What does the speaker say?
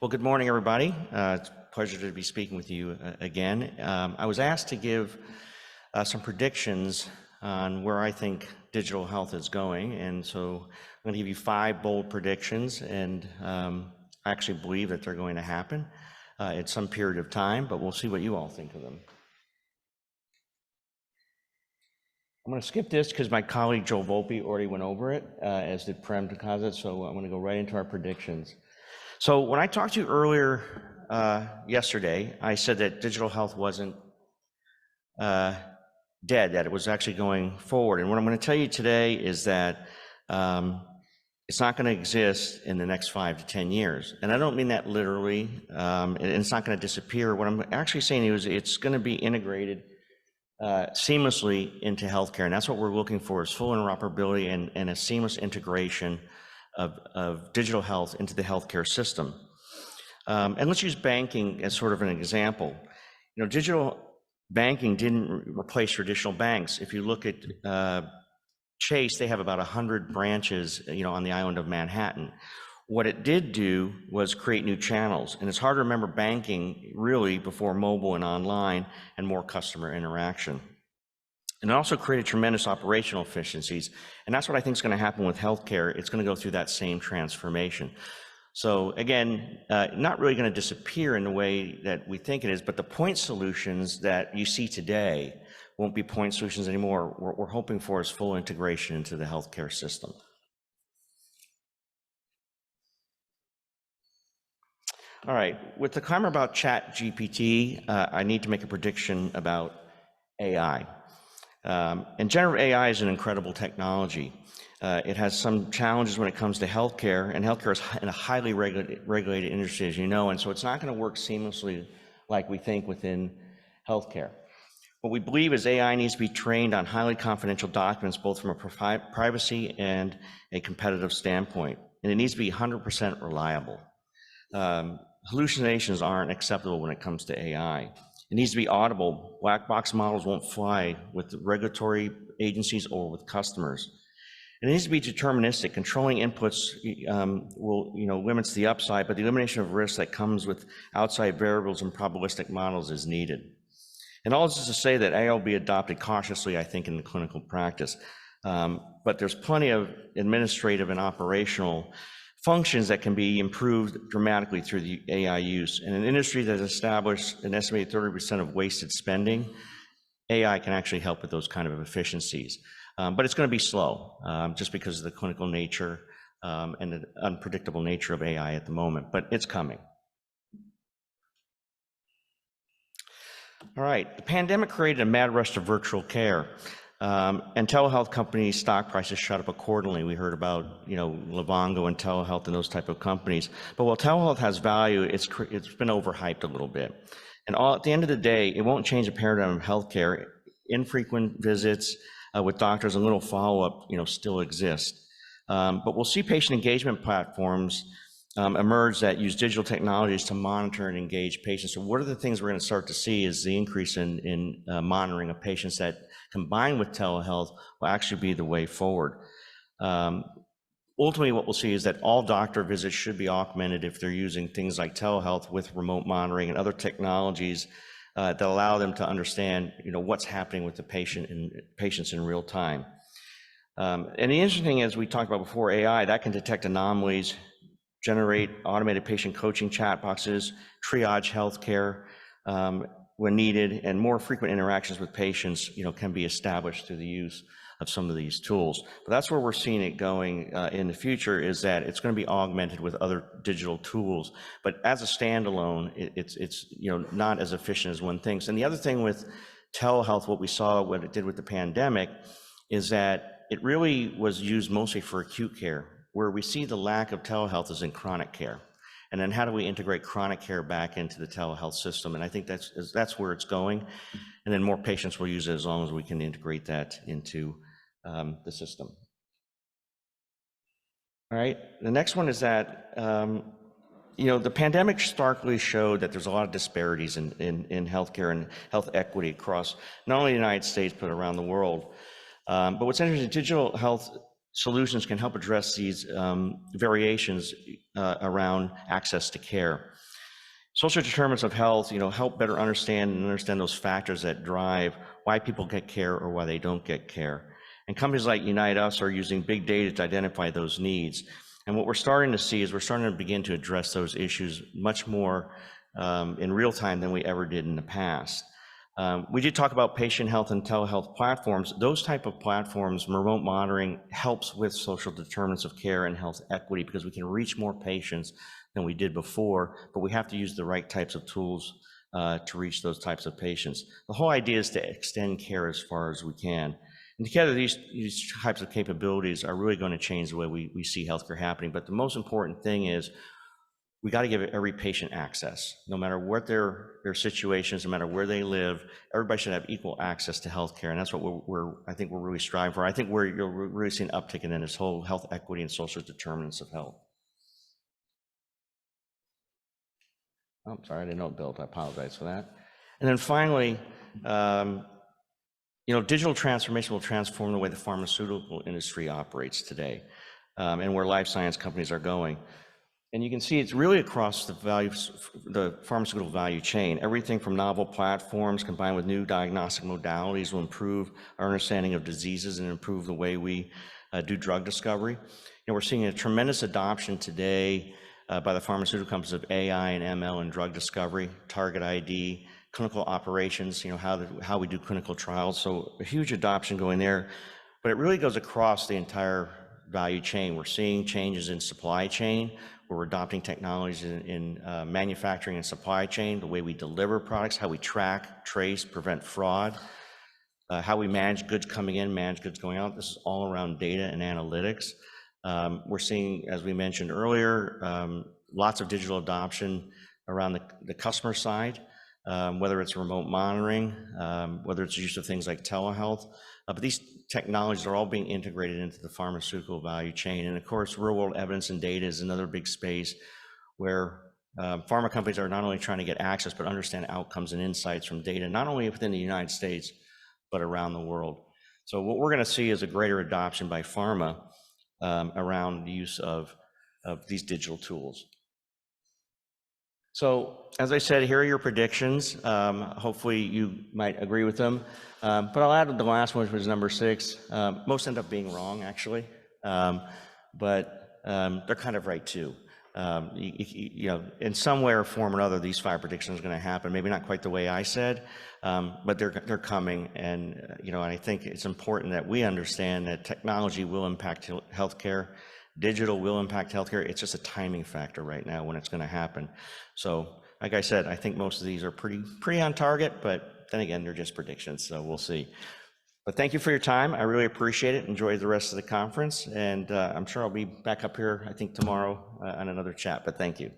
Well, good morning, everybody. It's a pleasure to be speaking with you again. I was asked to give some predictions on where I think digital health is going, and so I'm going to give you 5 bold predictions, and I actually believe that they're going to happen at some period of time, but we'll see what you all think of them. I'm going to skip this because my colleague Joel Volpe already went over it, as did Prem Takazat, so I'm going to go right into our predictions. So when I talked to you earlier yesterday, I said that digital health wasn't dead, that it was actually going forward. And what I'm going to tell you today is that it's not going to exist in the next 5 to 10 years. And I don't mean that literally, and it's not going to disappear. What I'm actually saying is it's going to be integrated seamlessly into healthcare. And that's what we're looking for, is full interoperability and a seamless integration of digital health into the healthcare system. And let's use banking as sort of an example. You know, digital banking didn't replace traditional banks. If you look at Chase, they have about 100 branches, on the island of Manhattan. What it did do was create new channels. And it's hard to remember banking really before mobile and online and more customer interaction. And it also created tremendous operational efficiencies. And that's what I think is going to happen with healthcare. It's going to go through that same transformation. So again, not really going to disappear in the way that we think it is, but the point solutions that you see today won't be point solutions anymore. What we're hoping for is full integration into the healthcare system. All right, with the clamor about ChatGPT, I need to make a prediction about AI. And generative AI is an incredible technology. It has some challenges when it comes to healthcare, and healthcare is in a highly regulated industry, as you know, and so it's not going to work seamlessly like we think within healthcare. What we believe is AI needs to be trained on highly confidential documents, both from a privacy and a competitive standpoint, and it needs to be 100% reliable. Hallucinations aren't acceptable when it comes to AI. It needs to be audible. Black box models won't fly with regulatory agencies or with customers. And it needs to be deterministic. Controlling inputs limits the upside, but the elimination of risk that comes with outside variables and probabilistic models is needed. And all this is to say that AI will be adopted cautiously, I think, in the clinical practice. But there's plenty of administrative and operational functions that can be improved dramatically through the AI use. In an industry that has established an estimated 30% of wasted spending, AI can actually help with those kind of efficiencies. But it's going to be slow, just because of the clinical nature and the unpredictable nature of AI at the moment, but it's coming. All right, the pandemic created a mad rush to virtual care. And telehealth companies' stock prices shot up accordingly. We heard about, Livongo and telehealth and those type of companies. But while telehealth has value, it's been overhyped a little bit. And at the end of the day, it won't change the paradigm of healthcare. Infrequent visits with doctors and little follow-up, still exist. But we'll see patient engagement platforms emerge that use digital technologies to monitor and engage patients. So what are the things we're going to start to see is the increase in monitoring of patients that, combined with telehealth, will actually be the way forward. Ultimately, what we'll see is that all doctor visits should be augmented if they're using things like telehealth with remote monitoring and other technologies that allow them to understand, what's happening with the patients in real time. And the interesting thing, as we talked about before, AI, that can detect anomalies, generate automated patient coaching chat boxes, triage healthcare when needed, and more frequent interactions with patients, can be established through the use of some of these tools. But that's where we're seeing it going in the future, is that it's going to be augmented with other digital tools. But as a standalone, it's not as efficient as one thinks. And the other thing with telehealth, what we saw, what it did with the pandemic, is that it really was used mostly for acute care. Where we see the lack of telehealth is in chronic care. And then how do we integrate chronic care back into the telehealth system? And I think that's where it's going. And then more patients will use it as long as we can integrate that into the system. All right, the next one is that, the pandemic starkly showed that there's a lot of disparities in healthcare and health equity across not only the United States, but around the world. But what's interesting, digital health solutions can help address these variations around access to care. Social determinants of health, help better understand those factors that drive why people get care or why they don't get care. And companies like Unite Us are using big data to identify those needs. And what we're starting to see is we're starting to begin to address those issues much more in real time than we ever did in the past. We did talk about patient health and telehealth platforms. Those type of platforms, remote monitoring, helps with social determinants of care and health equity because we can reach more patients than we did before, but we have to use the right types of tools to reach those types of patients. The whole idea is to extend care as far as we can. And together, these types of capabilities are really going to change the way we see healthcare happening. But the most important thing is we got to give every patient access, no matter what their situation is, no matter where they live. Everybody should have equal access to healthcare, and that's what I think we're really striving for. I think you'll really see an uptick in this whole health equity and social determinants of health. Oh, sorry, I didn't know it built. I apologize for that. And then finally, digital transformation will transform the way the pharmaceutical industry operates today, and where life science companies are going. And you can see it's really across the pharmaceutical value chain. Everything from novel platforms combined with new diagnostic modalities will improve our understanding of diseases and improve the way we do drug discovery. We're seeing a tremendous adoption today by the pharmaceutical companies of AI and ML and drug discovery, target ID, clinical operations, how we do clinical trials. So a huge adoption going there, but it really goes across the entire value chain. We're seeing changes in supply chain. We're adopting technologies in manufacturing and supply chain, the way we deliver products, how we track, trace, prevent fraud, how we manage goods coming in, manage goods going out. This is all around data and analytics. We're seeing, as we mentioned earlier, lots of digital adoption around the customer side, whether it's remote monitoring, whether it's use of things like telehealth. But these technologies are all being integrated into the pharmaceutical value chain. And of course, real-world evidence and data is another big space where pharma companies are not only trying to get access, but understand outcomes and insights from data, not only within the United States, but around the world. So what we're going to see is a greater adoption by pharma around the use of these digital tools. So as I said, here are your predictions. Hopefully you might agree with them. But I'll add the last one, which was number 6. Most end up being wrong, actually. But they're kind of right too. In some way or form or another, these 5 predictions are going to happen. Maybe not quite the way I said, but they're coming. And and I think it's important that we understand that technology will impact healthcare. Digital will impact healthcare. It's just a timing factor right now when it's going to happen. So, like I said, I think most of these are pretty on target. But then again, they're just predictions. So we'll see. But thank you for your time. I really appreciate it. Enjoy the rest of the conference. And I'm sure I'll be back up here, I think, tomorrow on another chat. But thank you.